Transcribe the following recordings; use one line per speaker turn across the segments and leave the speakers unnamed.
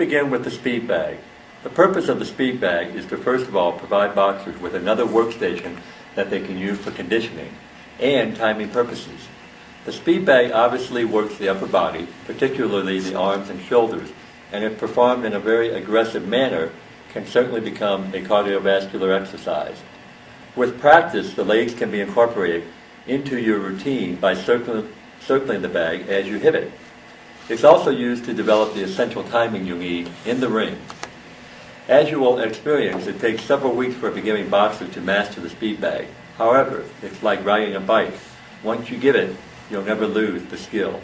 begin with the Speedbag. The purpose of the Speedbag is to first of all provide boxers with another workstation that they can use for conditioning and timing purposes. The Speedbag obviously works the upper body, particularly the arms and shoulders, and if performed in a very aggressive manner, can certainly become a cardiovascular exercise. With practice, the legs can be incorporated into your routine by circling the bag as you hit it. It's also used to develop the essential timing you need in the ring. As you will experience, it takes several weeks for a beginning boxer to master the Speedbag. However, it's like riding a bike. Once you get it, you'll never lose the skill.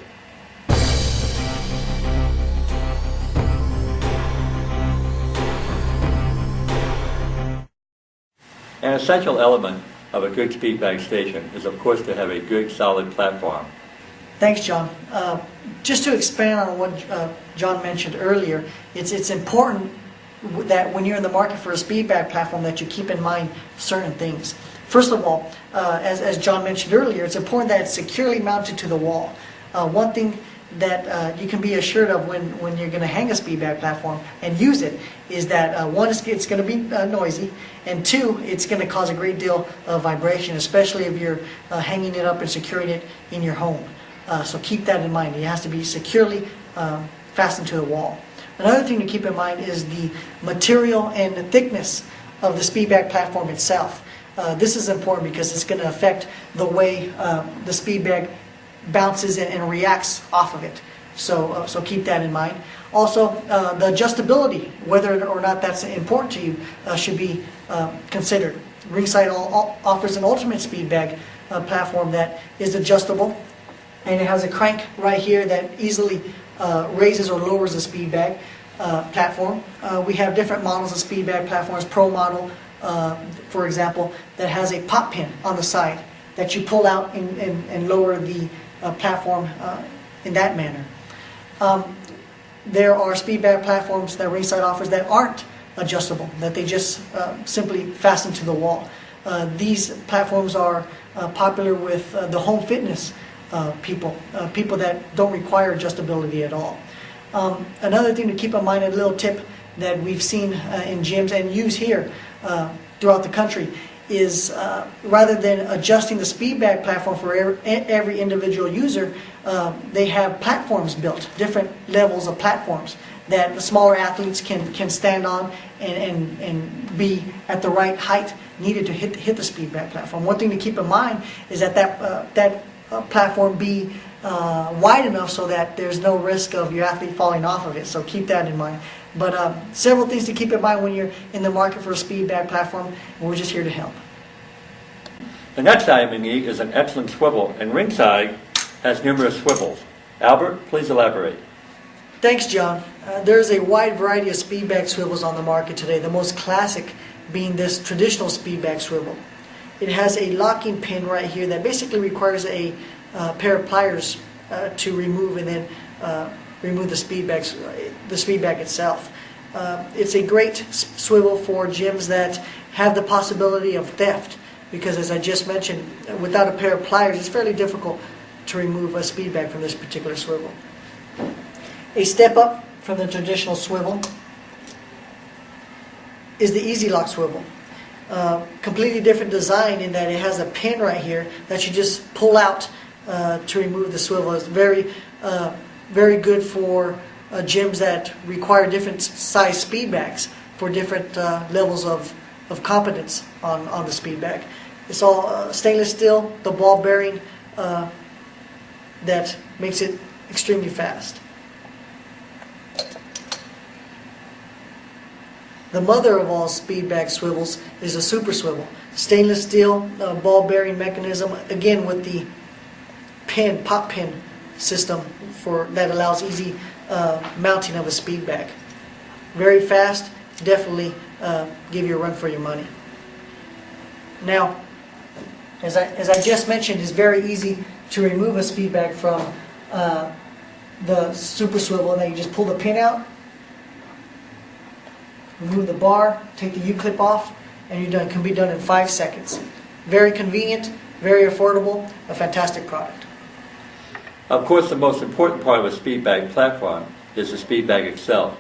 An essential element of a good Speedbag station is, of course, to have a good, solid platform.
Thanks, John. Just to expand on what John mentioned earlier, it's important that when you're in the market for a Speedbag platform that you keep in mind certain things. First of all, as John mentioned earlier, it's important that it's securely mounted to the wall. One thing that you can be assured of when you're going to hang a Speedbag platform and use it is that one, it's going to be noisy, and two, it's going to cause a great deal of vibration, especially if you're hanging it up and securing it in your home. So keep that in mind. It has to be securely fastened to the wall. Another thing to keep in mind is the material and the thickness of the Speedbag platform itself. This is important because it's going to affect the way the Speedbag bounces and reacts off of it. So keep that in mind. Also, the adjustability, whether or not that's important to you, should be considered. Ringside offers an ultimate Speedbag platform that is adjustable, and it has a crank right here that easily raises or lowers the Speedbag platform. We have different models of Speedbag platforms. Pro model, for example, that has a pop pin on the side that you pull out and lower the platform in that manner. There are Speedbag platforms that Ringside offers that aren't adjustable, that they just simply fasten to the wall. These platforms are popular with the home fitness people that don't require adjustability at all. Another thing to keep in mind, a little tip that we've seen in gyms and use here throughout the country, is rather than adjusting the Speedbag platform for every individual user, they have platforms built, different levels of platforms that the smaller athletes can stand on and be at the right height needed to hit the Speedbag platform. One thing to keep in mind is that that platform be wide enough so that there's no risk of your athlete falling off of it, so keep that in mind. But several things to keep in mind when you're in the market for a Speedbag platform, and we're just here to help.
The next item we need is an excellent swivel, and Ringside has numerous swivels. Albert, please elaborate.
Thanks, John. There's a wide variety of Speedbag swivels on the market today, the most classic being this traditional Speedbag swivel. It has a locking pin right here that basically requires a pair of pliers to remove and then remove the Speedbag itself. It's a great swivel for gyms that have the possibility of theft, because as I just mentioned, without a pair of pliers, it's fairly difficult to remove a Speedbag from this particular swivel. A step up from the traditional swivel is the Easy Lock swivel. Completely different design in that it has a pin right here that you just pull out to remove the swivel. It's very good for gyms that require different size Speedbags for different levels of competence on the Speedbag. It's all stainless steel, the ball bearing that makes it extremely fast. The mother of all Speedbag swivels is a super swivel. Stainless steel ball bearing mechanism, again with the pop pin system that allows easy mounting of a Speedbag. Very fast, definitely give you a run for your money. Now, as I just mentioned, it's very easy to remove a Speedbag from the super swivel, and then you just pull the pin out, remove the bar, take the U-clip off, and you're done. It can be done in 5 seconds. Very convenient, very affordable, a fantastic product.
Of course, the most important part of a Speedbag platform is the Speedbag itself.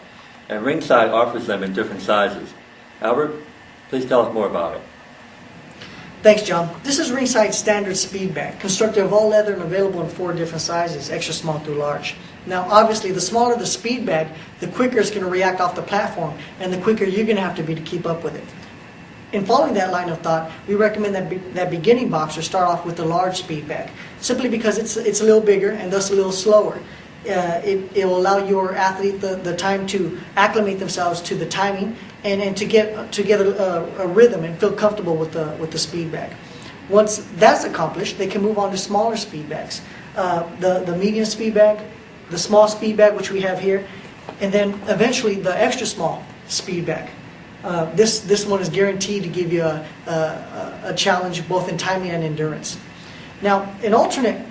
and Ringside offers them in different sizes. Albert, please tell us more about it.
Thanks, John. This is Ringside's standard speed bag, constructed of all leather and available in 4 different sizes, extra small through large. Now, obviously, the smaller the speed bag, the quicker it's going to react off the platform, and the quicker you're going to have to be to keep up with it. In following that line of thought, we recommend that beginning boxer start off with the large speed bag, simply because it's a little bigger and thus a little slower. It will allow your athlete the time to acclimate themselves to the timing and to get a rhythm and feel comfortable with the speed bag. Once that's accomplished, they can move on to smaller speed bags. The medium speed bag, the small speed bag, which we have here, and then eventually the extra small speed bag. This one is guaranteed to give you a challenge both in timing and endurance. Now, an alternate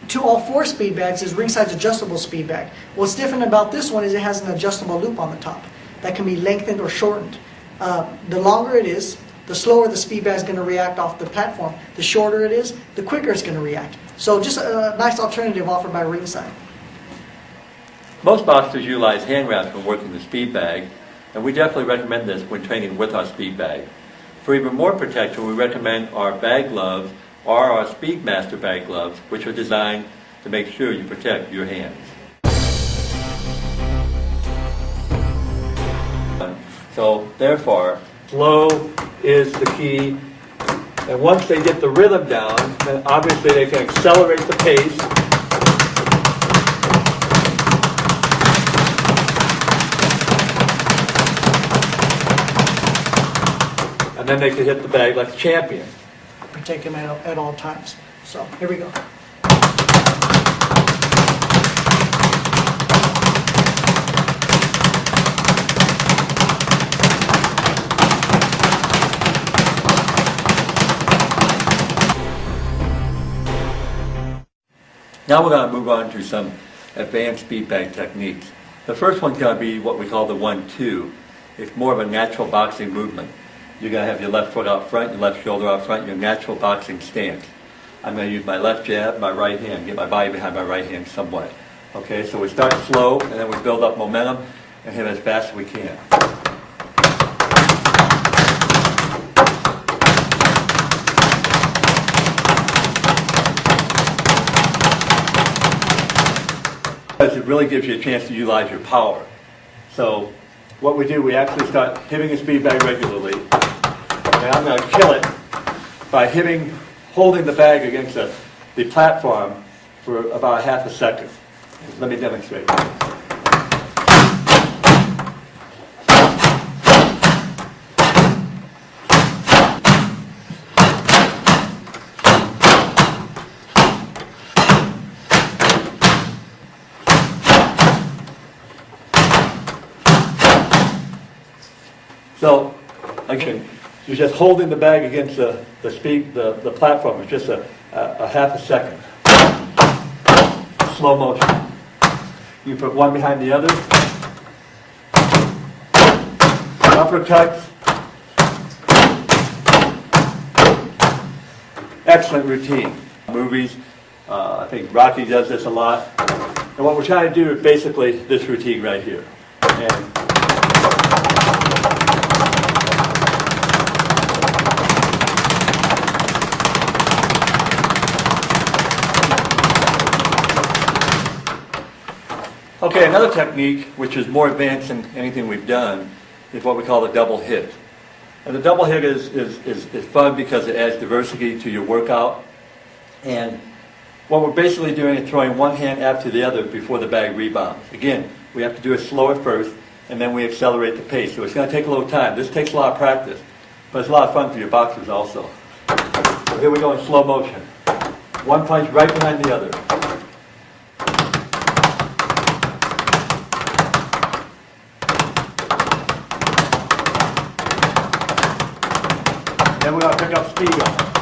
to all 4 speed bags is Ringside's adjustable speed bag. What's different about this one is it has an adjustable loop on the top that can be lengthened or shortened. The longer it is, the slower the speed bag is going to react off the platform. The shorter it is, the quicker it's going to react. So just a nice alternative offered by Ringside.
Most boxers utilize hand wraps when working the speed bag, and we definitely recommend this when training with our speed bag. For even more protection, we recommend our bag gloves or our Speedmaster bag gloves, which are designed to make sure you protect your hands. So therefore, slow is the key, and once they get the rhythm down, then obviously they can accelerate the pace. And then they can hit the bag like a champion.
Protect them at all times. So here we go.
Now we're going to move on to some advanced speed bag techniques. The first one's going to be what we call the 1-2. It's more of a natural boxing movement. You're going to have your left foot out front, your left shoulder out front, your natural boxing stance. I'm going to use my left jab, my right hand, get my body behind my right hand somewhat. Okay, so we start slow, and then we build up momentum and hit as fast as we can. Because it really gives you a chance to utilize your power. So what we do, we actually start hitting a speed bag regularly. And I'm going to kill it by holding the bag against the platform for about half a second. Let me demonstrate. So, again, you're just holding the bag against the platform. It's just a half a second. Slow motion. You put one behind the other. Uppercuts. Excellent routine. Movies, I think Rocky does this a lot. And what we're trying to do is basically this routine right here. And okay, another technique, which is more advanced than anything we've done, is what we call the double hit. And the double hit is fun because it adds diversity to your workout. And what we're basically doing is throwing one hand after the other before the bag rebounds. Again, we have to do it slower first, and then we accelerate the pace. So it's going to take a little time. This takes a lot of practice, but it's a lot of fun for your boxers also. So here we go in slow motion. One punch right behind the other. Then we're going to pick up speed on it.